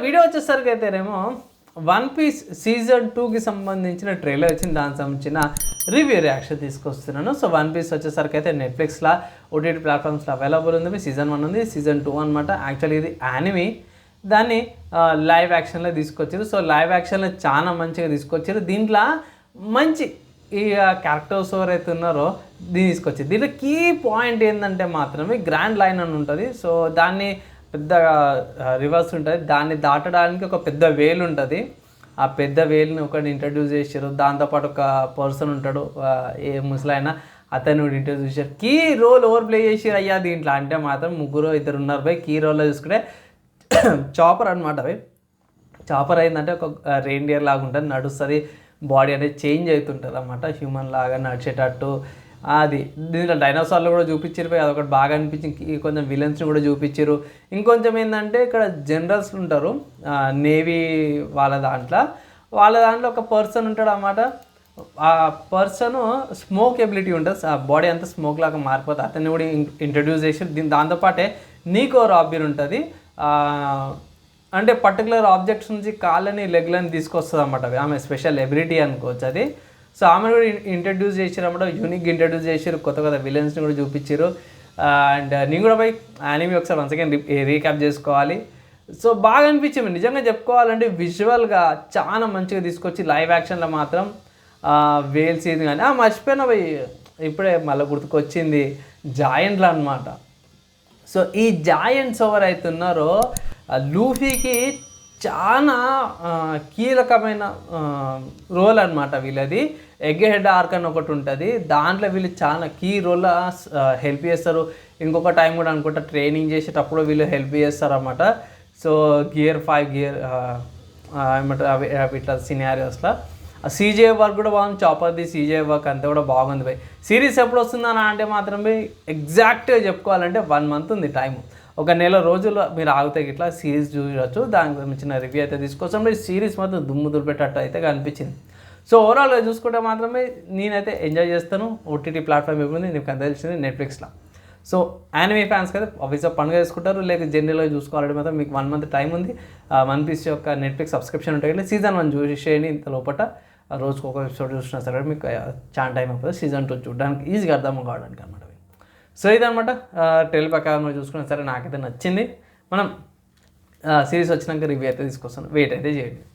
Video వచ్చేసరికి అయితేనేమో one piece season 2కి సంబంధించిన ట్రైలర్ వచ్చింది, దానికి సంబంధించిన రివ్యూ రియాక్షన్ తీసుకొస్తున్నాను. సో వన్ పీస్ వచ్చేసరికి అయితే నెట్ఫ్లిక్స్లో ఓటీటీ ప్లాట్ఫామ్స్లో అవైలబుల్ ఉంది. సీజన్ 1 ఉంది, సీజన్ 2 అనమాట. యాక్చువల్లీ ఇది యానిమీ, దాన్ని లైవ్ యాక్షన్లో తీసుకొచ్చారు. సో లైవ్ యాక్షన్లో చాలా మంచిగా తీసుకొచ్చారు. దీంట్లో మంచి ఈ క్యారెక్టర్స్ ఎవరైతే ఉన్నారో దీన్ని తీసుకొచ్చారు. దీంట్లో కీ పాయింట్ ఏంటంటే మాత్రమే గ్రాండ్ లైన్ అని ఉంటుంది. సో దాన్ని పెద్ద రివర్స్ ఉంటుంది, దాన్ని దాటడానికి ఒక పెద్ద వేలు ఉంటుంది. ఆ పెద్ద వేలుని ఒకటి ఇంట్రడ్యూస్ చేశారు. దాంతోపాటు ఒక పర్సన్ ఉంటాడు, ఏ ముసలైన అతను ఇంట్రడ్యూస్ చేశారు. కీ రోల్ ఓవర్ ప్లే చేసారు అయ్యా దీంట్లో అంటే మాత్రం ముగ్గురు ఇద్దరు ఉన్నారు భయ్. కీ రోల్లో చూసుకుంటే చాపర్ అనమాట భయ్. చాపర్ అయిందంటే ఒక రెయిన్డియర్ లాగా ఉంటుంది, నడుస్తుంది, బాడీ అనేది చేంజ్ అవుతుంటుంది అన్నమాట, హ్యూమన్ లాగా నడిచేటట్టు. అది దీంట్లో డైనోసార్లు కూడా చూపించారు, అదొకటి బాగా అనిపించింది. కొంచెం విలన్స్ని కూడా చూపించారు. ఇంకొంచెం ఏంటంటే ఇక్కడ జనరల్స్ ఉంటారు నేవీ వాళ్ళ దాంట్లో ఒక పర్సన్ ఉంటాడు అన్నమాట. ఆ పర్సన్ స్మోక్ ఎబిలిటీ ఉంటుంది, ఆ బాడీ అంతా స్మోక్ లాగా మారిపోతుంది. అతన్ని కూడా ఇంట్రడ్యూస్ చేసి దాంతోపాటే నీకో రాబిన్ ఉంటుంది, అంటే పర్టికులర్ ఆబ్జెక్ట్స్ నుంచి కాళ్ళని లెగ్లని తీసుకొస్తుంది అన్నమాట. ఆమె స్పెషల్ ఎబిలిటీ అనుకోవచ్చు అది. సో ఆమెను కూడా ఇంట్రడ్యూస్ చేశారు అన్నమాట, యూనిక్గా ఇంట్రడ్యూస్ చేశారు, కొత్త కొత్త విలన్స్ని కూడా చూపించారు. అండ్ నేను కూడా పోయి యానిమీ ఒకసారి వన్స్ అగైన్ రీక్యాప్ చేసుకోవాలి. సో బాగా అనిపించింది నిజంగా చెప్పుకోవాలంటే. విజువల్గా చాలా మంచిగా తీసుకొచ్చి లైవ్ యాక్షన్లో మాత్రం వేల్ సీన్ కానీ మర్చిపోయినా పోయి ఇప్పుడే మళ్ళీ గుర్తుకొచ్చింది జాయింట్లు అనమాట. సో ఈ జాయింట్స్ ఎవరైతే ఉన్నారో లూఫీకి చాలా కీలకమైన రోల్ అనమాట వీళ్ళది. ఎగ్ హెడ్ ఆర్క్ అని ఒకటి ఉంటుంది, దాంట్లో వీళ్ళు చాలా కీ రోల్ హెల్ప్ చేస్తారు. ఇంకొక టైం కూడా అనుకుంటా ట్రైనింగ్ చేసేటప్పుడు వీళ్ళు హెల్ప్ చేస్తారు అన్నమాట. సో గేర్ 5 ఏమంటారు అవి ఇట్లా సినారియోస్లో సీజే వర్క్ కూడా బాగుంది. చాపర్ది సీజే వర్క్ అంతా కూడా బాగుంది భయ్. సిరీస్ ఎప్పుడు వస్తుందని అంటే మాత్రమే ఎగ్జాక్ట్గా చెప్పుకోవాలంటే 1 మంత్ ఉంది టైం. ఒక నెల రోజులు మీరు ఆగితే ఇట్లా సిరీస్ చూడవచ్చు. దానికి సంబంధించిన రివ్యూ అయితే తీసుకొస్తాం. ఈ సిరీస్ మాత్రం దుమ్ము దులిపెట్టట్టు అయితే కనిపించింది. సో ఓవరాల్గా చూసుకుంటే మాత్రమే నేనైతే ఎంజాయ్ చేస్తాను. ఓటీటీ ప్లాట్ఫామ్ ఏముంది నీకు అంత తెలిసింది నెట్ఫ్లిక్స్లో. సో యానిమీ ఫ్యాన్స్కి అయితే ఆఫీస్లో పండుగ చేసుకుంటారు, లేక జనరల్గా చూసుకోవాలంటే మాత్రం మీకు 1 మంత్ టైం ఉంది. వన్ పీస్ యొక్క నెట్ఫ్లిక్స్ సబ్స్క్రిప్షన్ ఉంటుంది. సీజన్ 1 చూసేయండి, ఇంత లోపల రోజుకు ఒక ఎపిసోడ్ చూసినా సరే మీకు చాలా టైం అయిపోతుంది సీజన్ 2 చూడడానికి, ఈజీగా అర్థం కావడానికి అనమాట. సో ఇదనమాట ట్రైలర్ ప్రకారం చూసుకున్నా సరే నాకైతే నచ్చింది. మనం సిరీస్ వచ్చినాక రివ్యూ అయితే తీసుకొస్తాను, వెయిట్ అయితే చేయండి.